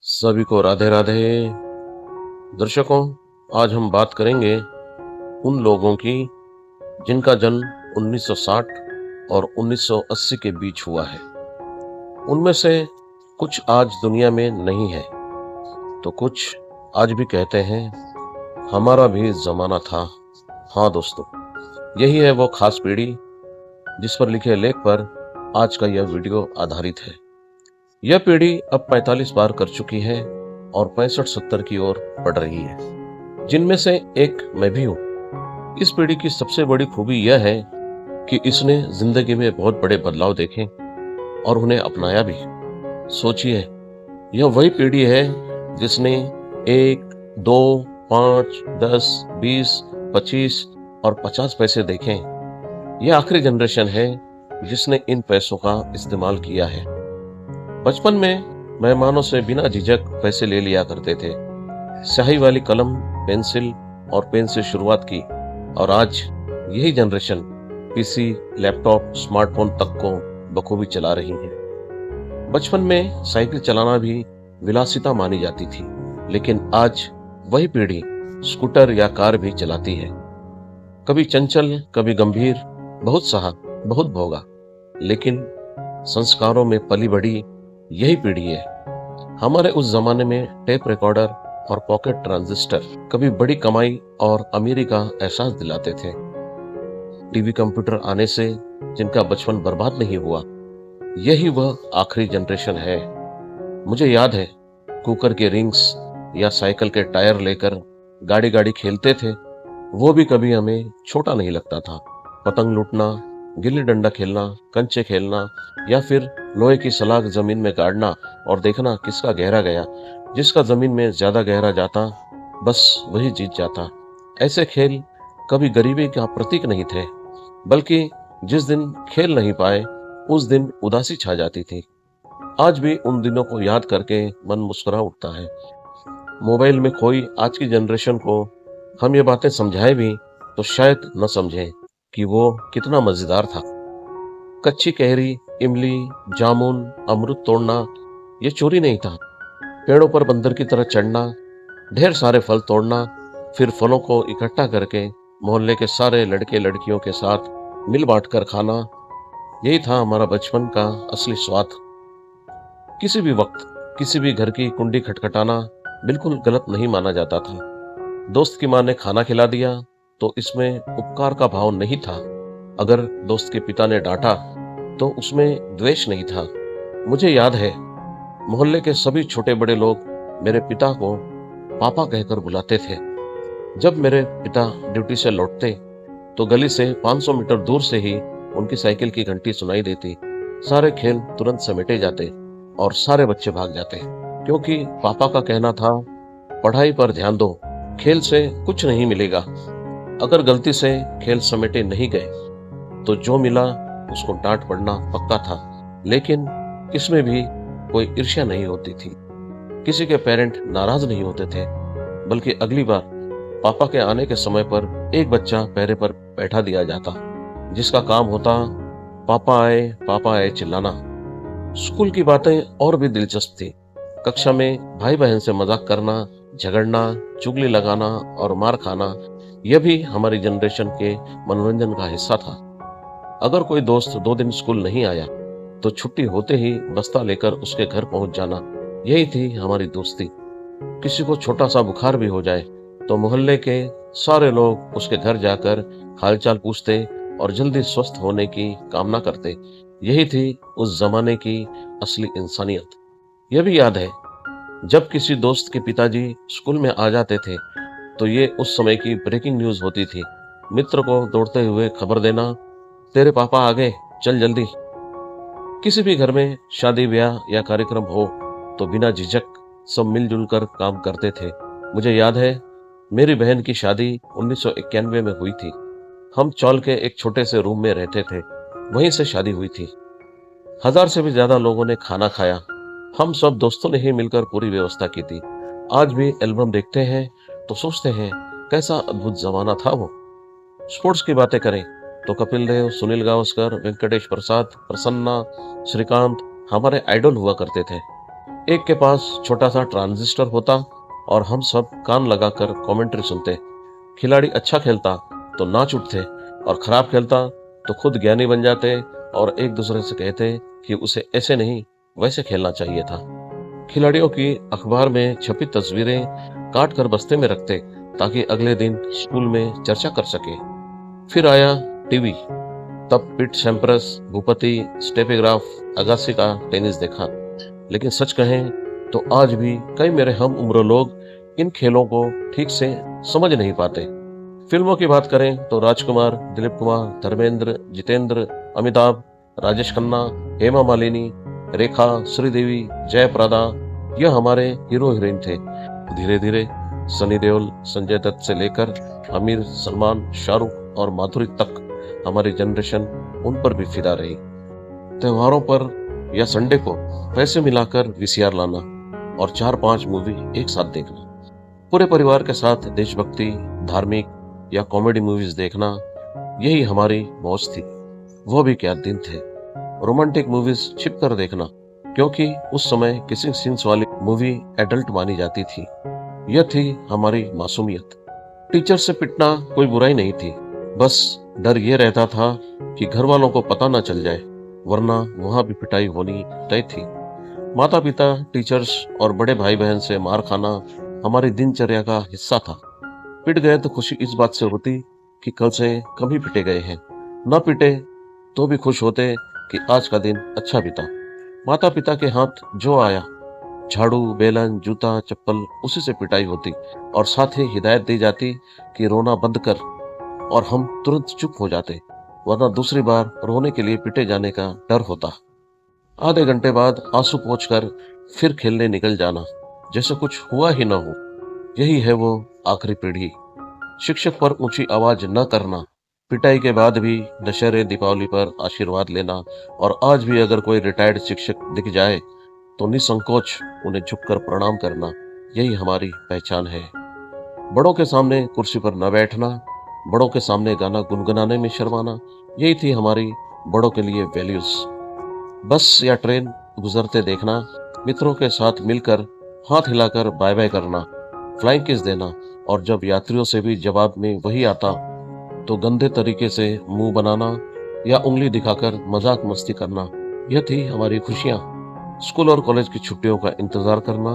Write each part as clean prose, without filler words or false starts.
सभी को राधे राधे। दर्शकों, आज हम बात करेंगे उन लोगों की जिनका जन्म 1960 और 1980 के बीच हुआ है। उनमें से कुछ आज दुनिया में नहीं है, तो कुछ आज भी कहते हैं हमारा भी जमाना था। हाँ दोस्तों, यही है वो खास पीढ़ी जिस पर लिखे लेख पर आज का यह वीडियो आधारित है। यह पीढ़ी अब 45 पार कर चुकी है और 65-70 की ओर बढ़ रही है, जिनमें से एक मैं भी हूं। इस पीढ़ी की सबसे बड़ी खूबी यह है कि इसने जिंदगी में बहुत बड़े बदलाव देखे और उन्हें अपनाया भी। सोचिए, यह वही पीढ़ी है जिसने 1, 2, 5, 10, 20, 25 और 50 पैसे देखे। यह आखिरी जनरेशन है जिसने इन पैसों का इस्तेमाल किया है। बचपन में मेहमानों से बिना झिझक पैसे ले लिया करते थे। स्याही वाली कलम, पेंसिल और पेन से शुरुआत की, और आज यही जनरेशन पीसी, लैपटॉप, स्मार्टफोन तक को बखूबी चला रही है। बचपन में साइकिल चलाना भी विलासिता मानी जाती थी, लेकिन आज वही पीढ़ी स्कूटर या कार भी चलाती है। कभी चंचल, कभी गंभीर, बहुत सहा, बहुत भोगा, लेकिन संस्कारों में पली बढ़ी यही पीढ़ी है। हमारे उस जमाने में टेप रिकॉर्डर और पॉकेट ट्रांजिस्टर कभी बड़ी कमाई और अमीरी का एहसास दिलाते थे। टीवी, कंप्यूटर आने से जिनका बचपन बर्बाद नहीं हुआ, यही वह आखिरी जनरेशन है। मुझे याद है, कुकर के रिंग्स या साइकिल के टायर लेकर गाड़ी गाड़ी खेलते थे। वो भी कभी हमें छोटा नहीं लगता था। पतंग लूटना, गिल्ली डंडा खेलना, कंचे खेलना या फिर लोहे की सलाख जमीन में गाड़ना और देखना किसका गहरा गया। जिसका जमीन में ज्यादा गहरा जाता, बस वही जीत जाता। ऐसे खेल कभी गरीबी का प्रतीक नहीं थे, बल्कि जिस दिन खेल नहीं पाए उस दिन उदासी छा जाती थी। आज भी उन दिनों को याद करके मन मुस्कुरा उठता है। मोबाइल में खोई आज की जनरेशन को हम ये बातें समझाए भी तो शायद न समझें कि वो कितना मजेदार था। कच्ची कैरी, इमली, जामुन, अमरूद तोड़ना ये चोरी नहीं था। पेड़ों पर बंदर की तरह चढ़ना, ढेर सारे फल तोड़ना, फिर फलों को इकट्ठा करके मोहल्ले के सारे लड़के लड़कियों के साथ मिल बांट कर खाना, यही था हमारा बचपन का असली स्वाद। किसी भी वक्त किसी भी घर की कुंडी खटखटाना बिल्कुल गलत नहीं माना जाता था। दोस्त की माँ ने खाना खिला दिया तो इसमें उपकार का भाव नहीं था। अगर दोस्त के पिता ने डांटा तो उसमें द्वेष नहीं था। मुझे याद है, मोहल्ले के सभी छोटे बड़े लोग मेरे पिता को पापा कहकर बुलाते थे। जब मेरे पिता ड्यूटी से लौटते तो गली से 500 मीटर दूर से ही उनकी साइकिल की घंटी सुनाई देती। सारे खेल तुरंत समेटे जाते और सारे बच्चे भाग जाते, क्योंकि पापा का कहना था, पढ़ाई पर ध्यान दो, खेल से कुछ नहीं मिलेगा। अगर गलती से खेल समेटे नहीं गए तो जो मिला उसको डांट पड़ना पक्का था। लेकिन इसमें भी कोई ईर्ष्या नहीं होती थी। किसी के पेरेंट नाराज नहीं होते थे, बल्कि अगली बार पापा के आने के समय पर एक बच्चा पैरे पर बैठा दिया जाता, जिसका काम होता पापा आए चिल्लाना। स्कूल की बातें और भी दिलचस्प थी। कक्षा में भाई बहन से मजाक करना, झगड़ना, चुगली लगाना और मार खाना, यह भी हमारी जनरेशन के मनोरंजन का हिस्सा था। अगर कोई दोस्त 2 दिन स्कूल नहीं आया तो छुट्टी होते ही बस्ता लेकर उसके घर पहुंच जाना, यही थी हमारी दोस्ती। किसी को छोटा सा बुखार भी हो जाए तो मोहल्ले के सारे लोग उसके घर जाकर हालचाल पूछते और जल्दी स्वस्थ होने की कामना करते। यही थी उस जमाने की असली इंसानियत। यह भी याद है, जब किसी दोस्त के पिताजी स्कूल में आ जाते थे तो ये उस समय की ब्रेकिंग न्यूज होती थी। मित्र को दौड़ते हुए खबर देना, तेरे पापा आ गए, चल जल्दी। किसी भी घर में शादी ब्याह या कार्यक्रम हो तो बिना झिझक सब मिलजुल कर काम करते थे। मुझे याद है, मेरी बहन की शादी 1991 में हुई थी। हम चौल के एक छोटे से रूम में रहते थे, वहीं से शादी हुई थी। 1000 से भी ज्यादा लोगों ने खाना खाया। हम सब दोस्तों ने ही मिलकर पूरी व्यवस्था की थी। आज भी एल्बम देखते हैं तो सोचते हैं कैसा अद्भुत जमाना था वो। स्पोर्ट्स की बातें करें तो कपिल देव, सुनील गावस्कर, वेंकटेश प्रसाद, प्रसन्ना, श्रीकांत हमारे आइडल हुआ करते थे। एक के पास छोटा सा ट्रांजिस्टर होता और हम सब कान लगाकर कमेंट्री सुनते। खिलाड़ी अच्छा खेलता तो नाच उठते और खराब खेलता तो खुद ज्ञानी बन जाते और एक दूसरे से कहते कि उसे ऐसे नहीं वैसे खेलना चाहिए था। खिलाड़ियों की अखबार में छपी तस्वीरें काट कर बस्ते में रखते ताकि अगले दिन स्कूल में चर्चा कर सके। फिर आया टीवी। तब पिट सैम्प्रस, भूपति, स्टेफीग्राफ, अगासी का टेनिस देखा। लेकिन सच कहें तो आज भी कई मेरे हम उम्र लोग इन खेलों को ठीक से समझ नहीं पाते। फिल्मों की बात करें तो राजकुमार, दिलीप कुमार, धर्मेंद्र, जितेंद्र, अमिताभ, राजेश खन्ना, हेमा मालिनी, रेखा, श्रीदेवी, जयप्रदा, यह हमारे हीरो हीरोइन थे। धीरे धीरे सनी देओल, संजय दत्त से लेकर आमिर, सलमान, शाहरुख और माधुरी तक हमारी जनरेशन उन पर भी फिदा रही। त्योहारों पर या संडे को पैसे मिलाकर वीसीआर लाना और 4-5 मूवी एक साथ देखना, पूरे परिवार के साथ देशभक्ति, धार्मिक या कॉमेडी मूवीज देखना, यही हमारी मौज थी। वो भी क्या दिन थे। रोमांटिक मूवीज छिप कर देखना, क्योंकि उस समय किसिंग सीन्स वाली मूवी एडल्ट मानी जाती थी। यह थी हमारी मासूमियत। टीचर से पिटना कोई बुराई नहीं थी, बस डर ये रहता था कि घर वालों को पता न चल जाए, वरना वहां भी पिटाई होनी तय थी। माता पिता, टीचर्स और बड़े भाई बहन से मार खाना हमारी दिनचर्या का हिस्सा था। पिट गए तो खुशी इस बात से होती कि कल से कम ही पिटे गए हैं, न पिटे तो भी खुश होते कि आज का दिन अच्छा बीता। माता पिता के हाथ जो आया, झाड़ू, बेलन, जूता, चप्पल, उसी से पिटाई होती और साथ ही हिदायत दी जाती कि रोना बंद कर, और हम तुरंत चुप हो जाते, वरना दूसरी बार रोने के लिए पिटे जाने का डर होता। आधे घंटे बाद आंसू पोंछकर फिर खेलने निकल जाना, जैसे कुछ हुआ ही न हो। यही है वो आखिरी पीढ़ी। शिक्षक पर ऊंची आवाज न करना, पिटाई के बाद भी दशहरे, दीपावली पर आशीर्वाद लेना, और आज भी अगर कोई रिटायर्ड शिक्षक दिख जाए तो निसंकोच उन्हें झुककर प्रणाम करना, यही हमारी पहचान है। बड़ों के सामने कुर्सी पर न बैठना, बड़ों के सामने गाना गुनगुनाने में शर्माना, यही थी हमारी बड़ों के लिए वैल्यूज। बस या ट्रेन गुजरते देखना, मित्रों के साथ मिलकर हाथ हिलाकर बाय बाय करना, फ्लाइंग किस देना, और जब यात्रियों से भी जवाब में वही आता तो गंदे तरीके से मुंह बनाना या उंगली दिखाकर मजाक मस्ती करना, यह थी हमारी खुशियां। स्कूल और कॉलेज की छुट्टियों का इंतजार करना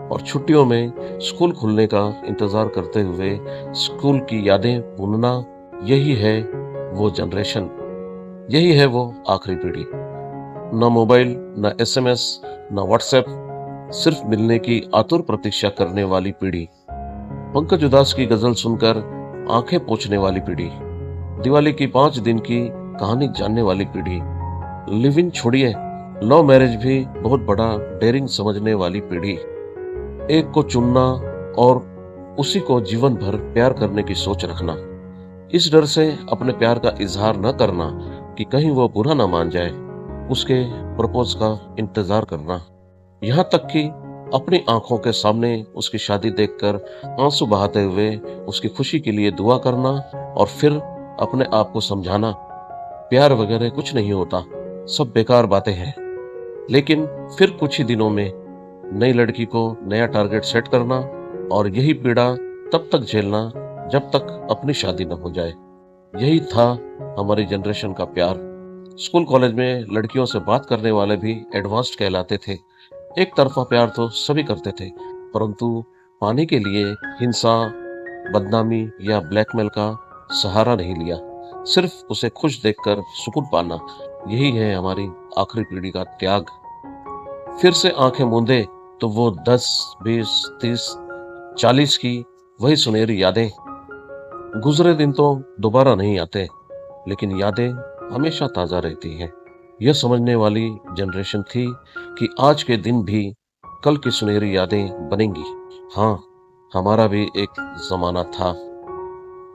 और छुट्टियों में स्कूल खुलने का इंतजार करते हुए स्कूल की यादें बुनना, यही है वो जनरेशन, यही है वो आखिरी पीढ़ी। न मोबाइल, न एसएमएस, न व्हाट्सएप, सिर्फ मिलने की आतुर प्रतीक्षा करने वाली पीढ़ी। पंकज उदास की गजल सुनकर आंखें पोंछने वाली पीढ़ी। दिवाली की 5 दिन की कहानी जानने वाली पीढ़ी। लिव इन छोड़िए, लव मैरिज भी बहुत बड़ा डेयरिंग समझने वाली पीढ़ी। एक को चुनना और उसी को जीवन भर प्यार करने की सोच रखना, इस डर से अपने प्यार का इजहार न करना कि कहीं वो बुरा ना मान जाए, उसके प्रपोज का इंतजार करना, यहाँ तक कि अपनी आंखों के सामने उसकी शादी देखकर आंसू बहाते हुए उसकी खुशी के लिए दुआ करना और फिर अपने आप को समझाना, प्यार वगैरह कुछ नहीं होता, सब बेकार बातें हैं। लेकिन फिर कुछ ही दिनों में नई लड़की को नया टारगेट सेट करना और यही पीड़ा तब तक झेलना जब तक अपनी शादी न हो जाए। यही था हमारी जनरेशन का प्यार। स्कूल कॉलेज में लड़कियों से बात करने वाले भी एडवांस्ड कहलाते थे। एक तरफा प्यार तो सभी करते थे, परंतु पाने के लिए हिंसा, बदनामी या ब्लैकमेल का सहारा नहीं लिया, सिर्फ उसे खुश देखकर सुकून पाना, यही है हमारी आखिरी पीढ़ी का त्याग। फिर से आंखें मूंदे तो वो 10, 20, 30, 40 की वही सुनहरी यादें। गुजरे दिन तो दोबारा नहीं आते, लेकिन यादें हमेशा ताजा रहती हैं। यह समझने वाली जनरेशन थी कि आज के दिन भी कल की सुनहरी यादें बनेंगी। हाँ, हमारा भी एक जमाना था।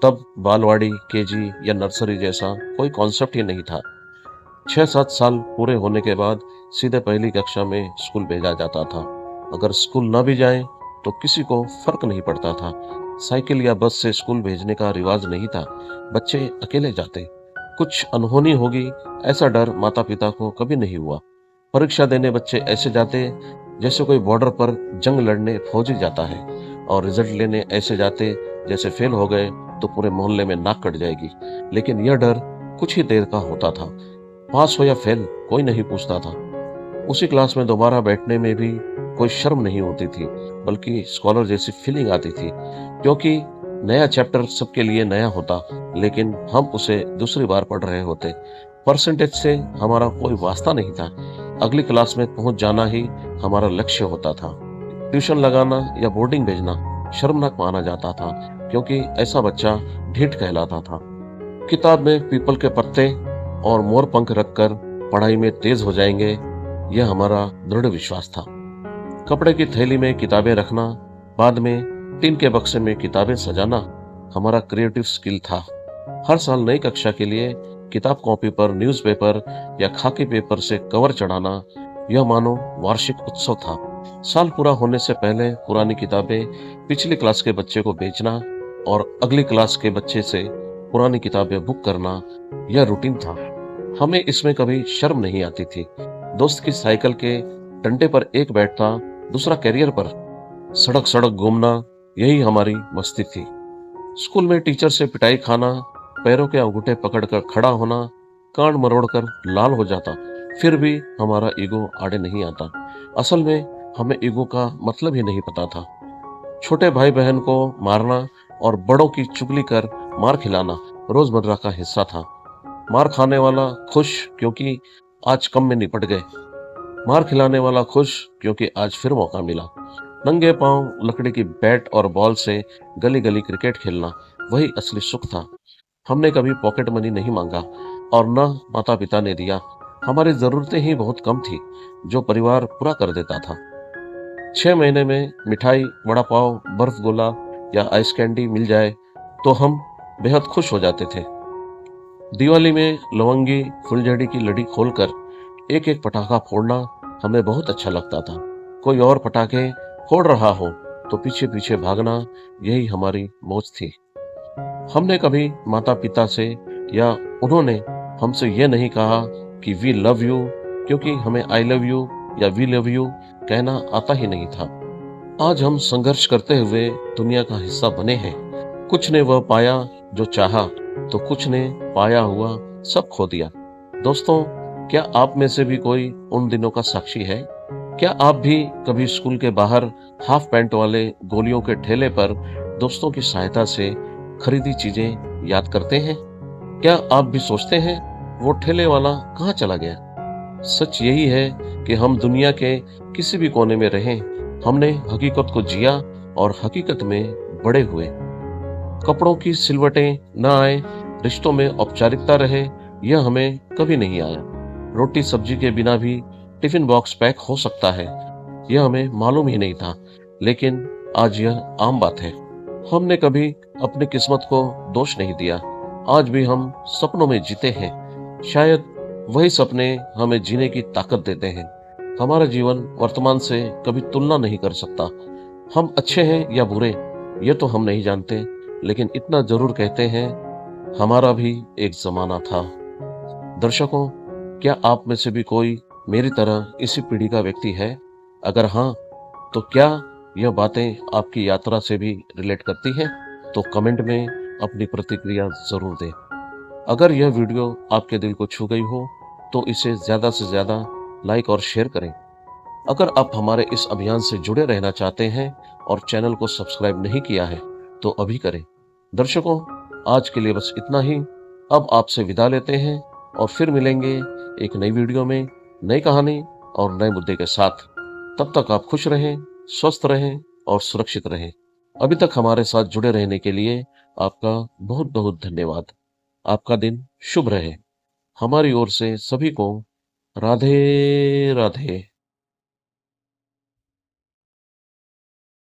तब बालवाड़ी, केजी या नर्सरी जैसा कोई कॉन्सेप्ट ही नहीं था। 6-7 साल पूरे होने के बाद सीधे पहली कक्षा में स्कूल भेजा जाता था। अगर स्कूल न भी जाए तो किसी को फर्क नहीं पड़ता था। साइकिल या बस से स्कूल भेजने का रिवाज नहीं था, बच्चे अकेले जाते। कुछ अनहोनी होगी ऐसा डर माता पिता को कभी नहीं हुआ। परीक्षा देने बच्चे ऐसे जाते जैसे कोई बॉर्डर पर जंग लड़ने फौजी जाता है और रिजल्ट लेने ऐसे जाते जैसे फेल हो गए तो पूरे मोहल्ले में नाक कट जाएगी। लेकिन यह डर कुछ ही देर का होता था। पास हो या फेल कोई नहीं पूछता था। उसी क्लास में दोबारा बैठने में भी कोई शर्म नहीं होती थी, बल्कि स्कॉलर जैसी फीलिंग आती थी, क्योंकि नया चैप्टर सबके लिए नया होता, लेकिन हम उसे दूसरी बार पढ़ रहे होते। परसेंटेज से हमारा कोई वास्ता नहीं था। अगली क्लास में पहुंच जाना ही हमारा लक्ष्य होता था। ट्यूशन लगाना या बोर्डिंग भेजना शर्मनाक माना जाता था, क्योंकि ऐसा बच्चा ढीठ कहलाता था। किताब में पीपल के पत्ते और मोर पंख रखकर पढ़ाई में तेज हो जाएंगे, यह हमारा दृढ़ विश्वास था। कपड़े की थैली में किताबें रखना, बाद में टीन के बक्से में किताबें सजाना हमारा क्रिएटिव स्किल था। हर साल नई कक्षा के लिए किताब कॉपी पर न्यूज़पेपर या खाकी पेपर से कवर चढ़ाना, यह मानो वार्षिक उत्सव था। साल पूरा होने से पहले पुरानी किताबें पिछली क्लास के बच्चे को बेचना और अगली क्लास के बच्चे से पुरानी किताबें बुक करना, यह रूटीन था। हमें इसमें कभी शर्म नहीं आती थी। दोस्त की साइकिल के डंडे पर एक बैठता, दूसरा कैरियर पर सड़क सड़क घूमना, यही हमारी मस्ती थी। स्कूल में टीचर से पिटाई खाना, पैरों के अंगूठे पकड़कर खड़ा होना, कान मरोड़कर लाल हो जाता, फिर भी हमारा ईगो आड़े नहीं आता। असल में हमें ईगो का मतलब ही नहीं पता था। छोटे भाई बहन को मारना और बड़ों की चुगली कर मार खिलाना रोजमर्रा का हिस्सा था। मार खाने वाला खुश क्योंकि आज कम में निपट गए, मार खिलाने वाला खुश क्योंकि आज फिर मौका मिला। नंगे पांव लकड़ी की बैट और बॉल से गली गली क्रिकेट खेलना, वही असली सुख था। हमने कभी पॉकेट मनी नहीं मांगा और न माता पिता ने दिया। हमारी जरूरतें ही बहुत कम थी, जो परिवार पूरा कर देता था। 6 महीने में मिठाई, वड़ा पाव, बर्फ गोला या आइस कैंडी मिल जाए तो हम बेहद खुश हो जाते थे। दिवाली में लवंगी फुलझड़ी की लड़ी खोलकर एक एक पटाखा फोड़ना हमें बहुत अच्छा लगता था। कोई और पटाखे फोड़ रहा हो तो पीछे पीछे भागना, यही हमारी मौज थी। हमने कभी माता पिता से या उन्होंने हमसे यह नहीं कहा कि वी लव यू, क्योंकि हमें आई लव यू या वी लव यू कहना आता ही नहीं था। आज हम संघर्ष करते हुए दुनिया का हिस्सा बने हैं। कुछ ने वह पाया जो चाहा, तो कुछ ने पाया हुआ सब खो दिया। दोस्तों, क्या आप में से भी कोई उन दिनों का साक्षी है? क्या आप भी कभी स्कूल के बाहर हाफ पैंट वाले गोलियों के ठेले पर दोस्तों की सहायता से खरीदी चीजें याद करते हैं? क्या आप भी सोचते हैं वो ठेले वाला कहाँ चला गया? सच यही है कि हम दुनिया के किसी भी कोने में रहें, हमने हकीकत को जिया और हकीकत में बड़े हुए। कपड़ों की सिलवटें न आए, रिश्तों में औपचारिकता रहे, यह हमें कभी नहीं आया। रोटी सब्जी के बिना भी टिफिन बॉक्स पैक हो सकता है, यह हमें मालूम ही नहीं था, लेकिन आज यह आम बात है। हमने कभी अपनी किस्मत को दोष नहीं दिया। आज भी हम सपनों में जीते हैं। शायद वही सपने हमें जीने की ताकत देते हैं। हमारा जीवन वर्तमान से कभी तुलना नहीं कर सकता। हम अच्छे हैं या बुरे, ये तो हम नहीं जानते, लेकिन इतना जरूर कहते हैं, हमारा भी एक जमाना था। दर्शकों, क्या आप में से भी कोई मेरी तरह इसी पीढ़ी का व्यक्ति है? अगर हाँ, तो क्या यह बातें आपकी यात्रा से भी रिलेट करती हैं? तो कमेंट में अपनी प्रतिक्रिया जरूर दें। अगर यह वीडियो आपके दिल को छू गई हो तो इसे ज्यादा से ज्यादा लाइक और शेयर करें। अगर आप हमारे इस अभियान से जुड़े रहना चाहते हैं और चैनल को सब्सक्राइब नहीं किया है तो अभी करें। दर्शकों, आज के लिए बस इतना ही। अब आपसे विदा लेते हैं और फिर मिलेंगे एक नई वीडियो में, नई कहानी और नए मुद्दे के साथ। तब तक आप खुश रहें, स्वस्थ रहें और सुरक्षित रहें। अभी तक हमारे साथ जुड़े रहने के लिए आपका बहुत बहुत धन्यवाद। आपका दिन शुभ रहे। हमारी ओर से सभी को राधे राधे।